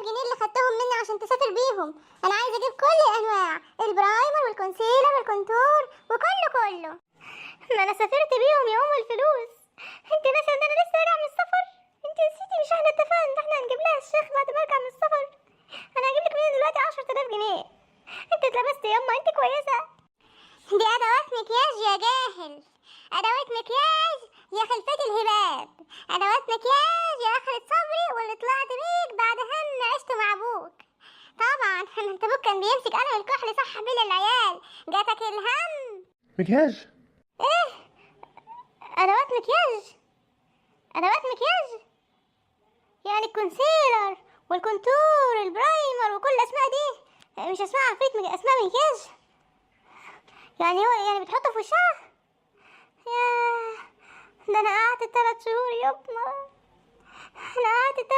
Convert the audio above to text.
جنيه اللي خدتهم مني عشان تسافر بيهم. انا عايزه اجيب كل الانواع، البرايمر والكونسيلر والكونتور وكله. ما انا سافرت بيهم يا ام الفلوس. انت ناسيه ان انا لسه راجعه من السفر؟ انت نسيتي؟ مش احنا اتفقنا ان احنا هنجيب لها الشيخ بعد ما ارجع من السفر؟ انا هجيب لك منين دلوقتي 10000 جنيه؟ انت اتلبستي ياما، انت كويسه. دي ادوات مكياج يا جاهل، ادوات مكياج يا خلفة الهباب، ادوات مكياج يا اخرة صبري واللي طلعت بيك بعد هن عشت مع ابوك. طبعا انت ابوك كان بيمسك قلم الكحل صح بين العيال، جاتك الهم. مكياج؟ ايه؟ ادوات مكياج؟ ادوات مكياج يعني الكونسيلر والكونتور البرايمر وكل الاسماء دي مش اسماء عفريت، اسماء مكياج. يعني هو يعني بتحطه في وشها؟ ياه، ده انا قعدت 3 شهور يابا، انا قعدت